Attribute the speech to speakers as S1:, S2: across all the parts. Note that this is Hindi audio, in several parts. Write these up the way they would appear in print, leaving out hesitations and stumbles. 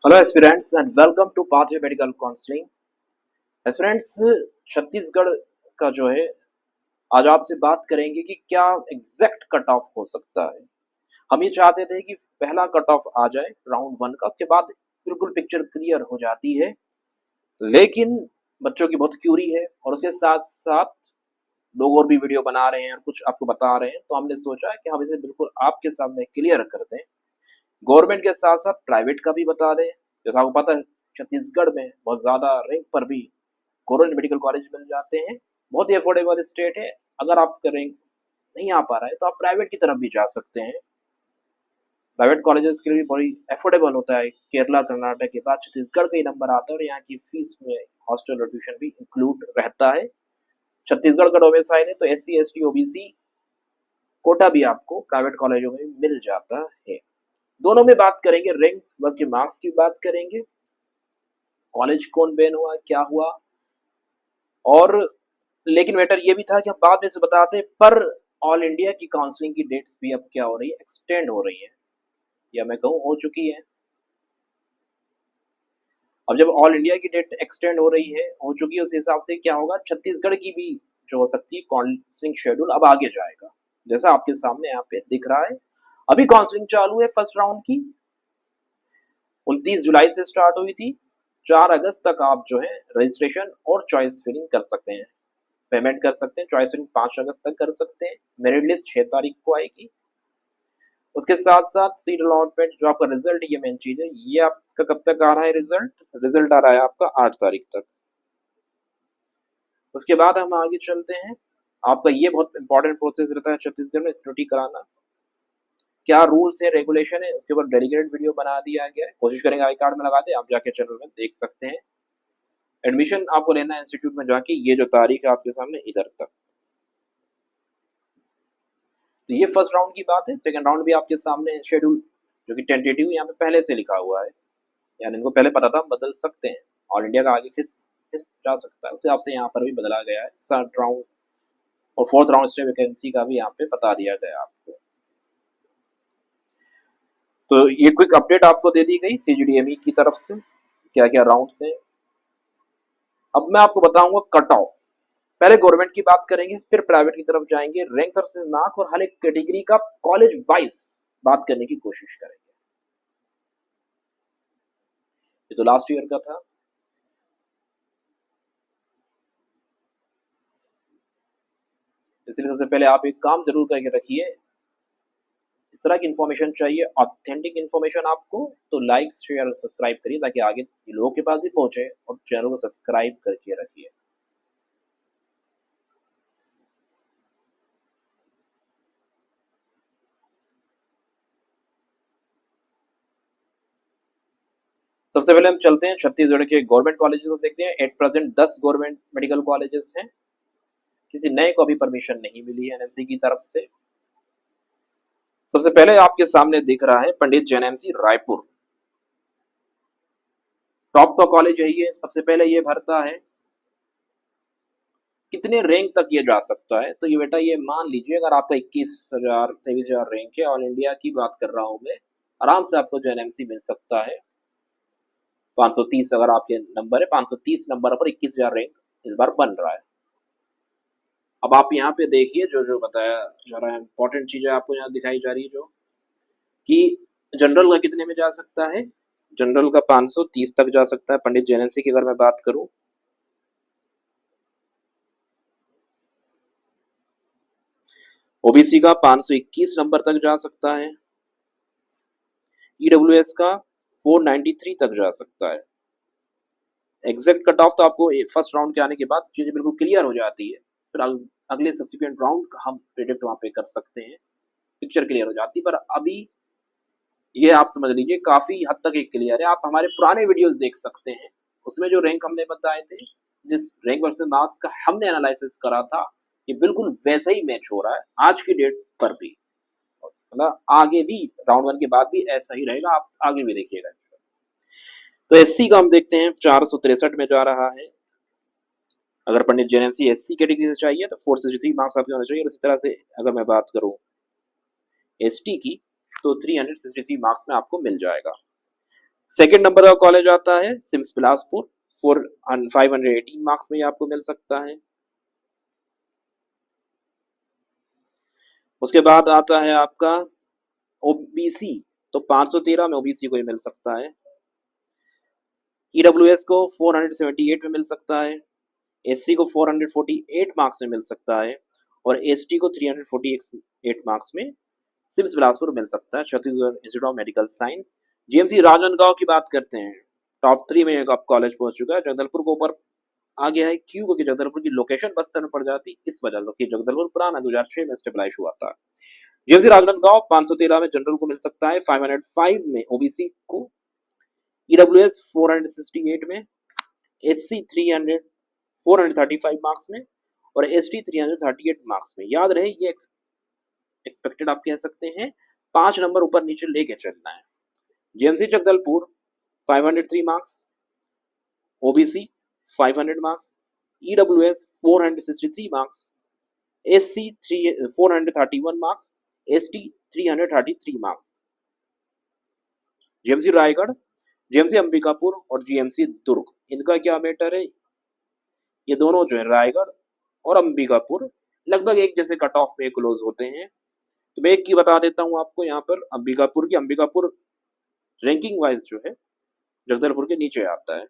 S1: Hello aspirants and welcome to Pathway medical counselling. Aspirants, Chhattisgarh का जो है आज आपसे बात करेंगे कि क्या एग्जैक्ट कट ऑफ हो सकता है। हम ये चाहते थे कि पहला कट ऑफ आ जाए राउंड वन का, उसके बाद बिल्कुल पिक्चर क्लियर हो जाती है, लेकिन बच्चों की बहुत क्यूरी है और उसके साथ साथ लोग और भी वीडियो बना रहे हैं और कुछ आपको बता रहे हैं, तो हमने सोचा कि हम इसे बिल्कुल आपके सामने क्लियर कर दें। गवर्नमेंट के साथ साथ प्राइवेट का भी बता दें। जैसा आपको पता है, छत्तीसगढ़ में बहुत ज़्यादा रैंक पर भी गवर्नमेंट मेडिकल कॉलेज मिल जाते हैं। बहुत ही अफोर्डेबल स्टेट है। अगर आपका रैंक नहीं आ पा रहा है तो आप प्राइवेट की तरफ भी जा सकते हैं। प्राइवेट कॉलेजेस के लिए भी बड़ी अफोर्डेबल होता है। केरला कर्नाटक के बाद छत्तीसगढ़ का ही नंबर आता है और यहाँ की फीस में हॉस्टल और ट्यूशन भी इंक्लूड रहता है। छत्तीसगढ़ का डोमिसाइल है तो SC ST OBC कोटा भी आपको प्राइवेट कॉलेजों में मिल जाता है। दोनों में बात करेंगे, रैंक्स वर्ग के मार्क्स की बात करेंगे, कॉलेज कौन बैन हुआ क्या हुआ, और लेकिन मैटर ये भी था कि हम बाद में से बताते, पर ऑल इंडिया की काउंसलिंग की डेट्स भी अब क्या हो रही है, एक्सटेंड हो रही है, या मैं कहूँ हो चुकी है। अब जब ऑल इंडिया की डेट एक्सटेंड हो चुकी है, उस हिसाब से क्या होगा, छत्तीसगढ़ की भी जो हो सकती है काउंसलिंग शेड्यूल अब आगे जाएगा। जैसा आपके सामने यहाँ पे दिख रहा है, अभी काउंसलिंग चालू है फर्स्ट राउंड की, 29 जुलाई से स्टार्ट हुई थी। 4 अगस्त तक आप जो है रजिस्ट्रेशन और चॉइस फिलिंग कर सकते हैं, पेमेंट कर सकते हैं। चॉइस फिलिंग 5 अगस्त तक कर सकते हैं। मेरिट लिस्ट 6 तारीख को आएगी। उसके साथ साथ सीट अलॉटमेंट, जो आपका रिजल्ट, ये मेन चीज है, ये आपका कब तक आ रहा है, रिजल्ट आ रहा है आपका 8 तारीख तक। उसके बाद हम आगे चलते हैं। आपका ये बहुत इंपॉर्टेंट प्रोसेस रहता है छत्तीसगढ़ में स्क्रूटी कराना, क्या रूल्स है रेगुलेशन है, उसके ऊपर डेडिकेटेड वीडियो बना दिया गया है। कोशिश करेंगे आई कार्ड में लगा दे, आप जाके चैनल में देख सकते हैं। एडमिशन आपको लेना है इंस्टीट्यूट में जाके, ये जो तारीख है आपके सामने इधर तक। तो ये फर्स्ट राउंड की बात है। सेकंड राउंड भी आपके सामने शेड्यूल, जो कि टेंटेटिव यहाँ पे पहले से लिखा हुआ है, यानी इनको पहले पता था, बदल सकते हैं। ऑल इंडिया का आगे किस किस जा सकता है, उस हिसाब से यहाँ पर भी बदला गया है। थर्ड राउंड और फोर्थ राउंड से वैकेंसी का भी यहाँ पे बता दिया गया आपको। तो ये क्विक अपडेट आपको दे दी गई CGDME की तरफ से, क्या क्या राउंड है। अब मैं आपको बताऊंगा कट ऑफ। पहले गवर्नमेंट की बात करेंगे, फिर प्राइवेट की तरफ जाएंगे, रैंक सर्विस मार्क और हर एक कैटेगरी का कॉलेज वाइज बात करने की कोशिश करेंगे। ये तो लास्ट ईयर का था। इसलिए सबसे पहले आप एक काम जरूर करके रखिए, इस तरह की इन्फॉर्मेशन चाहिए, ऑथेंटिक इन्फॉर्मेशन आपको, तो लाइक शेयर और सब्सक्राइब करिए ताकि आगे लोगों के पास भी पहुंचे, और चैनल को सब्सक्राइब करके रखिए। सबसे पहले हम चलते हैं छत्तीसगढ़ के गवर्नमेंट कॉलेजेस को देखते हैं। At present 10 government medical colleges हैं। किसी नए को अभी परमिशन नहीं मिली है NMC की तरफ से। सबसे पहले आपके सामने दिख रहा है पंडित JNMC रायपुर, टॉप का कॉलेज है ये। सबसे पहले ये भरता है, कितने रैंक तक ये जा सकता है, तो ये बेटा, ये मान लीजिए अगर आपका 21,000 23,000 रैंक है, ऑल इंडिया की बात कर रहा हूँ मैं, आराम से आपको JNMC मिल सकता है। 530 अगर आपके नंबर है, 530 नंबर पर 21,000 रैंक इस बार बन रहा है। अब आप यहाँ पे देखिए, जो जो बताया जा रहा है, इंपॉर्टेंट चीजें आपको यहाँ दिखाई जा रही है, जो कि जनरल का कितने में जा सकता है। जनरल का 530 तक जा सकता है पंडित JNMC की अगर मैं बात करूं। OBC का 521 नंबर तक जा सकता है। EWS का 493 तक जा सकता है। एग्जैक्ट कट ऑफ तो आपको फर्स्ट राउंड के आने के बाद चीजें बिल्कुल क्लियर हो जाती है, फिर अगले सब्सिक्वेंट राउंड हम प्रेडिक्ट वहां पे कर सकते हैं, पिक्चर क्लियर हो जाती है। पर अभी ये आप समझ लीजिए काफी हद तक एक क्लियर है। आप हमारे पुराने वीडियोस देख सकते हैं, उसमें जो रैंक हमने बताए थे, जिस रैंक वर्सेस मार्क्स का हमने एनालिसिस करा था, ये बिल्कुल वैसा ही मैच हो रहा है आज की डेट पर भी। मतलब आगे भी राउंड वन के बाद भी ऐसा ही रहेगा, आप आगे भी देखिएगा। तो SC का हम देखते हैं 463 में जा रहा है। अगर पंडित JNMC SC कैटेगरी से चाहिए तो 463 मार्क्स आपके होने चाहिए। इसी तरह से अगर मैं बात करूं ST की, तो 363 मार्क्स में आपको मिल जाएगा। सेकंड नंबर का कॉलेज आता है सिम्स बिलासपुर, 518 मार्क्स में ये आपको मिल सकता है। उसके बाद आता है आपका ओबीसी, तो 513 में ओबीसी को ही मिल सकता है। ईडब्ल्यूएस को 478 में मिल सकता है, एससी को 448 मार्क्स में मिल सकता है और एसटी को 348 मार्क्स में सिम्स बिलासपुर मिल सकता है। Chhattisgarh institute of medical science. GMC Rajnandgaon की बात करते हैं, टॉप 3 में अब कॉलेज पहुंच चुका है। जगदलपुर को ऊपर आ गया है, क्यों? क्योंकि जगदलपुर की लोकेशन बस्तर में पड़ जाती, इस वजह से जगदलपुर पुराना 2006 में स्टेबलाइज हुआ था। जीएमसी राजनांदगांव 513 में जनरल को मिल सकता है, 505 में ओबीसी को, ईडब्ल्यूएस 468 में, एससी 435 मार्क्स में और एसटी 338 मार्क्स में। याद रहे ये एक्सपेक्टेड आप कह सकते हैं, 5 नंबर ऊपर नीचे लेके चलना है। GMC Jagdalpur 503 marks, OBC 500 marks, EWS 463 marks, SC 431 marks, ST 333 marks. GMC Raigarh, GMC Ambikapur और जीएमसी दुर्ग, इनका क्या मैटर है? ये दोनों जो है रायगढ़ और अंबिकापुर लगभग एक जैसे कट ऑफ पे क्लोज होते हैं। तो मैं एक की बता देता हूं आपको, यहाँ पर अंबिकापुर रैंकिंग वाइज जो है जगदलपुर के नीचे आता है।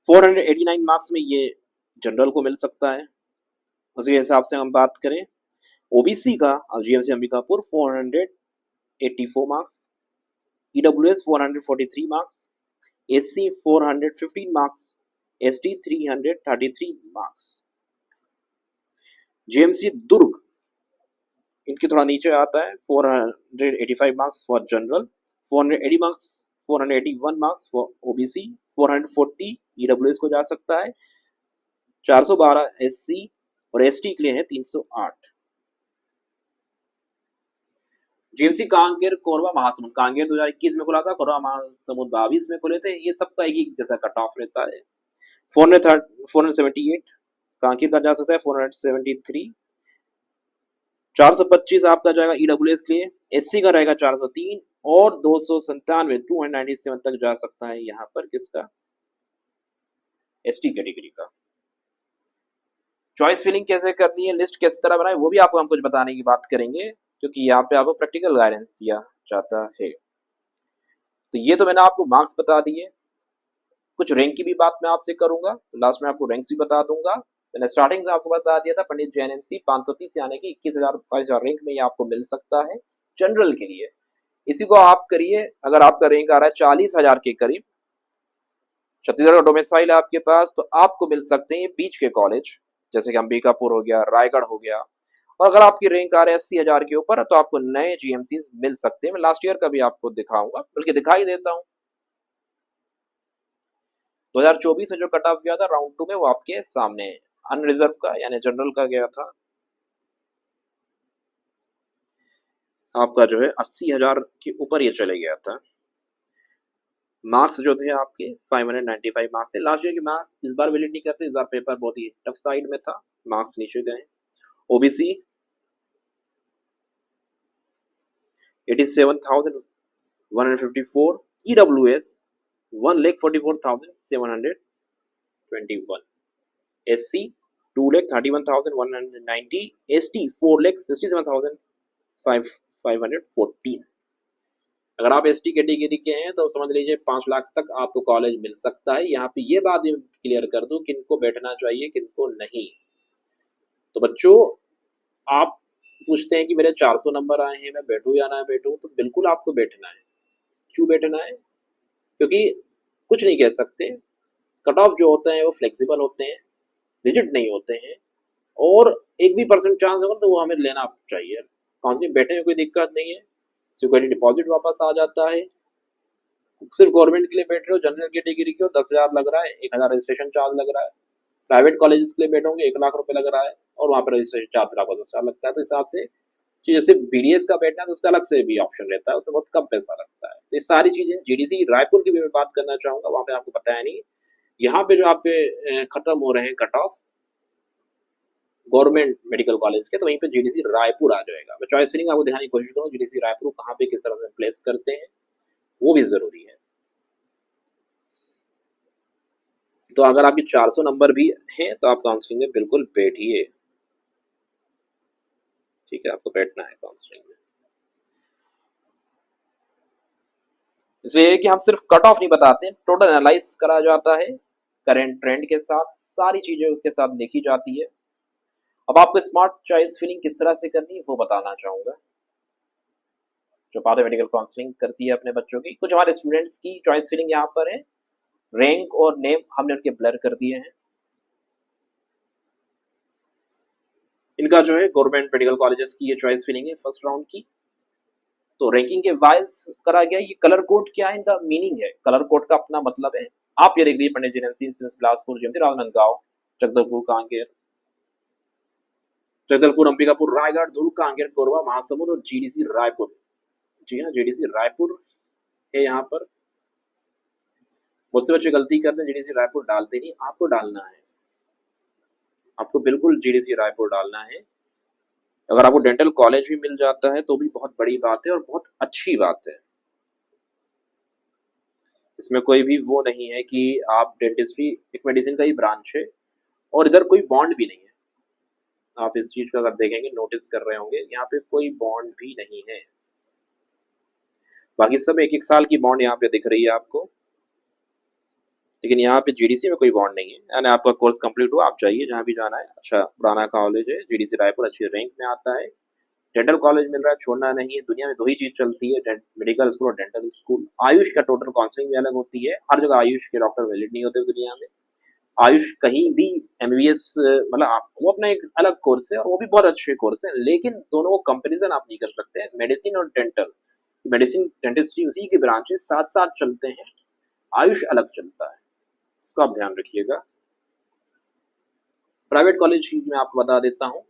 S1: 489 मार्क्स में ये जनरल को मिल सकता है। उसी हिसाब से हम बात करें ओबीसी का, GMC Ambikapur 484 marks, EWS 443 marks, SC 415 marks, ST 333 marks. GMC Durg इनकी थोड़ा नीचे आता है, 485 marks for general, 481 marks for OBC, 440 EWS को जा सकता है, 412 एससी और एसटी के लिए है 308। जीएमसी कांकेर कोरबा महासमुंद, कांकेर 2021 में खुला था, कोरबा महासमुंद 22 में खुले थे। ये सबका एक ही जैसा कट ऑफ रहता है। 478 कांकेर का जा सकता है, 473, 425 आपका जाएगा ईडब्ल्यूएस के लिए, एससी का रहेगा 403 और 297 तक जा सकता है यहाँ पर किसका, एसटी कैटेगरी का। चॉइस फिलिंग कैसे करनी है, लिस्ट किस तरह बनाए, वो भी आपको हम कुछ बताने की बात करेंगे, क्योंकि यहाँ पे आपको प्रैक्टिकल गाइडेंस दिया जाता है। तो ये तो मैंने आपको मार्क्स बता दिए, कुछ रैंक की भी बात मैं आपसे करूंगा, लास्ट में आपको रैंक्स भी बता दूंगा। मैंने स्टार्टिंग से आपको बता दिया था, पंडित जेएनएमसी 530 यानी कि 21,000 रैंक में ये आपको मिल सकता है जनरल के लिए। इसी को आप करिए, अगर आपका रैंक आ रहा है 40,000 के करीब, छत्तीसगढ़ का डोमिसाइल है आपके पास, तो आपको मिल सकते हैं बीच के कॉलेज, जैसे कि अंबिकापुर हो गया, रायगढ़ हो गया। और अगर आपकी रैंक आ रहा है 80,000 के ऊपर, तो आपको नए जीएमसी मिल सकते हैं। मैं लास्ट ईयर का भी आपको दिखाऊंगा, बल्कि दिखाई देता हूँ। 2024 में जो कट ऑफ गया था राउंड 2 में, वो आपके सामने अनरिजर्व का यानी जनरल का गया था, आपका जो है 80,000 के ऊपर ये चले गया था। मार्क्स जो थे आपके 595 मार्क्स थे। लास्ट ईयर के मार्क्स इस बार वैलिड नहीं करते, इस बार पेपर बहुत ही टफ साइड में था, मार्क्स नीचे गए। OBC 87,154, EWS 1,44,721, SC 2,31,190, ST 4,67,514। अगर आप एसटी कैटेगरी के हैं तो समझ लीजिए 5 लाख तक आपको कॉलेज मिल सकता है। यहाँ पे ये बात क्लियर कर दूं, किनको बैठना चाहिए किनको नहीं। तो बच्चों, आप पूछते हैं कि मेरे 400 नंबर आए हैं, मैं बैठूं या ना बैठूं, तो बिल्कुल आपको बैठना है। क्यों बैठना है? क्योंकि कुछ नहीं कह सकते, कट ऑफ जो होते हैं वो फ्लेक्सिबल होते हैं, रिजिड नहीं होते हैं, और एक भी परसेंट चांस होगा तो वो हमें लेना चाहिए। काउंसलिंग बैठने में कोई दिक्कत नहीं है, सिक्योरिटी डिपॉजिट वापस आ जाता है। सिर्फ गवर्नमेंट के लिए बैठ रहे हो, जनरल कैटेगरी के हो, 10,000 लग रहा है, 1,000 रजिस्ट्रेशन चार्ज लग रहा है। प्राइवेट कॉलेजेस के लिए बैठोगे 1 लाख रुपए लग रहा है, और वहाँ पर रजिस्ट्रेशन चार्ज आपको 10,000 लगता है। तो हिसाब से जैसे बीडीएस का बैठना है तो उसका अलग से भी ऑप्शन रहता है, उसमें बहुत कम पैसा लगता है। तो ये सारी चीजें, जीडीसी रायपुर की भी मैं बात करना चाहूंगा, वहाँ पे आपको पता है नहीं, यहाँ पे जो आप खत्म हो रहे हैं cut off government medical college के, तो वहीं पे जीडीसी रायपुर आ जाएगा। मैं चॉइस फिलिंग आपको दिखाने की कोशिश करूँ, जीडीसी रायपुर कहाँ पे किस तरह से प्लेस करते हैं वो भी ज़रूरी है। तो अगर आपके 400 नंबर भी हैं तो आप काउंसलिंग में बिल्कुल बैठिए, ठीक है? आपको बैठना है काउंसलिंग में। इसलिए है कि हम सिर्फ कट ऑफ नहीं बताते, टोटल एनालाइज करा जाता है, करंट ट्रेंड के साथ सारी चीज़ें उसके साथ लिखी जाती है। अब आपको स्मार्ट चॉइस फिलिंग किस तरह से करनी है वो बताना चाहूँगा, जो पाथवे मेडिकल काउंसलिंग करती है अपने बच्चों की। कुछ हमारे स्टूडेंट्स की चॉइस फिलिंग यहाँ पर है, रैंक और नेम हमने उनके ब्लर कर दिए हैं। इनका जो है गवर्नमेंट मेडिकल कॉलेजेस की ये चॉइस फिलिंग है फर्स्ट राउंड की। तो रैंकिंग के वाइज करा गया। ये कलर कोड क्या है, इनका मीनिंग है, कलर कोड का अपना मतलब है। आप ये देख लीजिए, पंडित जी बिलासपुर जीएमसी राजनांदगांव, जगदलपुर कांकेर, जगदलपुर अंबिकापुर रायगढ़ दुर्ग कांकेर कोरबा महासमुंद और जीडीसी रायपुर। जी हाँ, जीडीसी रायपुर है यहाँ पर। मुझसे बच्चे गलती करते हैं, जीडीसी रायपुर डालते नहीं, आपको डालना है, आपको बिल्कुल जीडीसी रायपुर डालना है। अगर आपको डेंटल कॉलेज भी मिल जाता है तो भी बहुत बड़ी बात है और बहुत अच्छी बात है। इसमें कोई भी वो नहीं है कि आप डेंटिस्ट्री एक मेडिसिन का ही ब्रांच है और इधर कोई बॉन्ड भी नहीं है। आप इस चीज का अगर देखेंगे, नोटिस कर रहे होंगे, यहाँ पे कोई बॉन्ड भी नहीं है। बाकी सब एक एक साल की बॉन्ड यहाँ पे दिख रही है आपको, लेकिन यहाँ पे जीडीसी में कोई बॉन्ड नहीं है। यानी आपका कोर्स कंप्लीट हुआ, आप जाइए जहाँ भी जाना है। अच्छा पुराना कॉलेज है, जीडीसी रायपुर अच्छी रैंक में आता है। डेंटल कॉलेज मिल रहा है, छोड़ना नहीं है। दुनिया में दो ही चीज चलती है, मेडिकल स्कूल और डेंटल स्कूल। आयुष का टोटल काउंसलिंग भी अलग होती है, हर जगह आयुष के डॉक्टर वैलिड नहीं होते दुनिया में। आयुष कहीं भी एमबीबीएस मतलब वो अपना एक अलग कोर्स है और वो भी बहुत अच्छे कोर्स है, लेकिन दोनों को कंपैरिजन आप नहीं कर सकते। मेडिसिन और डेंटल, मेडिसिन डेंटिस्ट्री उसी के ब्रांचेस साथ साथ चलते हैं, आयुष अलग चलता है, इसको आप ध्यान रखिएगा। प्राइवेट कॉलेज की मैं आपको बता देता हूँ,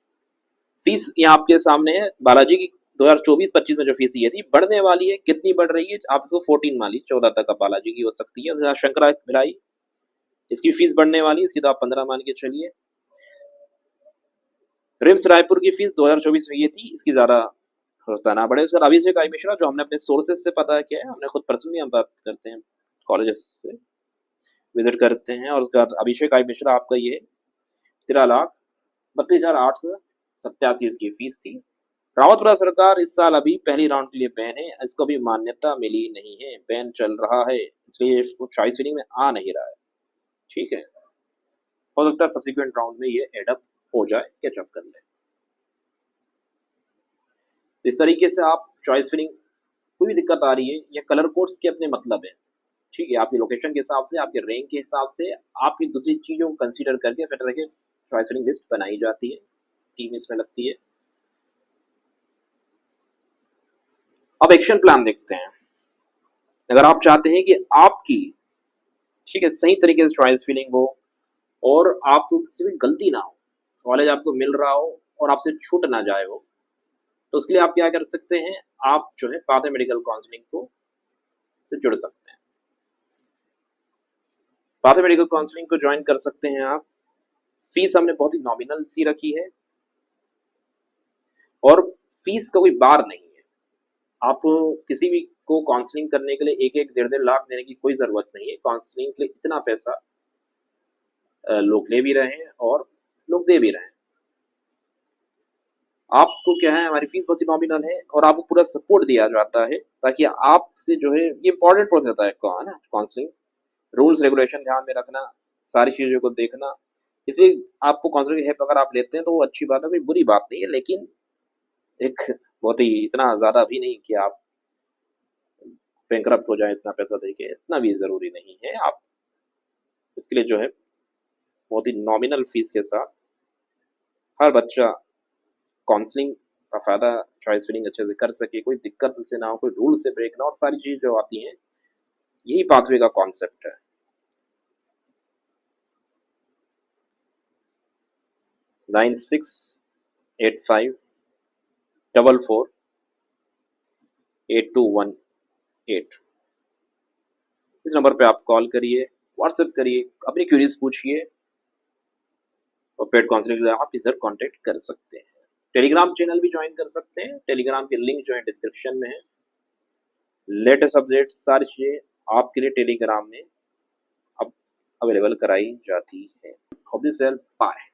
S1: फीस यहाँ आपके सामने है। बालाजी की 2024-25 में जो फीस ये थी, बढ़ने वाली है। कितनी बढ़ रही है आप इसको 14 मान लीजिए, 14 तक आप बालाजी की हो सकती है। शंकरा भिलाई, इसकी फीस बढ़ने वाली है, इसकी तो आप 15 मान के चलिए। रिम्स रायपुर की फीस 2024 में ये थी, इसकी ज्यादा होता ना बढ़े। उसका अभिषेक आई मिश्रा, जो हमने अपने सोर्सेज से पता किया है, हमने खुद पर्सनली हम बात करते हैं, कॉलेजेस से विजिट करते हैं, और उसका अभिषेक आई मिश्रा आपका ये 13,32,887 इसकी फीस थी। रावतपुरा सरकार इस साल अभी पहली राउंड के लिए बैन है, इसको अभी मान्यता मिली नहीं है, बैन चल रहा है, इसलिए इसको चॉइस फिलिंग में आ नहीं रहा है। ठीक है, हो सकता है सब्सिक्वेंट राउंड में ये एडअप हो जाए, कैचअप कर ले। इस तरीके से आप चॉइस फिलिंग, कोई भी दिक्कत आ रही है, या कलर कोड्स के अपने मतलब है, ठीक है, आपकी लोकेशन के हिसाब से, आपके रैंक के हिसाब से, आपकी दूसरी चीजों को कंसीडर करके फिर तरह के चॉइस फिलिंग लिस्ट बनाई जाती है, टीम इसमें लगती है। अब एक्शन प्लान देखते हैं। अगर आप चाहते हैं कि आपकी, ठीक है, सही तरीके से चॉइस फिलिंग हो और आपको किसी भी गलती ना हो, कॉलेज आपको मिल रहा हो और आपसे छूट ना जाए हो, तो उसके लिए आप क्या कर सकते हैं, आप जो है पाथवे मेडिकल काउंसलिंग को से जुड़ सकते हैं। पाथवे मेडिकल काउंसलिंग को ज्वाइन कर सकते हैं आप। फीस हमने बहुत ही नॉमिनल सी रखी है और फीस का कोई बार नहीं है। आप किसी भी को काउंसलिंग करने के लिए 1-1 डेढ़-डेढ़ लाख देने की कोई ज़रूरत नहीं है। काउंसलिंग के लिए इतना पैसा लोग ले भी रहे हैं और लोग दे भी रहे हैं। आपको क्या है, हमारी फीस बहुत ही नॉमिनल है और आपको पूरा सपोर्ट दिया जाता है, ताकि आपसे जो है, ये इंपॉर्टेंट प्रोसेस होता है ना काउंसलिंग, रूल्स रेगुलेशन ध्यान में रखना, सारी चीज़ों को देखना। इसलिए आपको काउंसलिंग की हेल्प अगर आप लेते हैं तो वो अच्छी बात है, कोई बुरी बात नहीं है, लेकिन एक बहुत ही इतना ज़्यादा भी नहीं कि आप बैंकरप्ट हो जाएँ इतना पैसा देके, इतना भी ज़रूरी नहीं है। आप इसके लिए जो है बहुत ही नॉमिनल फीस के साथ हर बच्चा काउंसलिंग का फ़ायदा, चॉइस फिलिंग अच्छे से कर सके, कोई दिक्कत से ना हो, कोई रूल से ब्रेक ना हो, और सारी चीज़ें जो आती हैं, यही पाथवे का कॉन्सेप्ट है। 9685448218, इस नंबर पे आप कॉल करिए, व्हाट्सएप करिए, अपनी क्वेरीज पूछिए, और पेड काउंसलिंग के लिए आप इधर कांटेक्ट कर सकते हैं। टेलीग्राम चैनल भी ज्वाइन कर सकते हैं, टेलीग्राम की लिंक जो है डिस्क्रिप्शन में है। लेटेस्ट अपडेट सारी चीज़ें आपके लिए टेलीग्राम में अब अवेलेबल कराई जाती है। Hope this help, bye.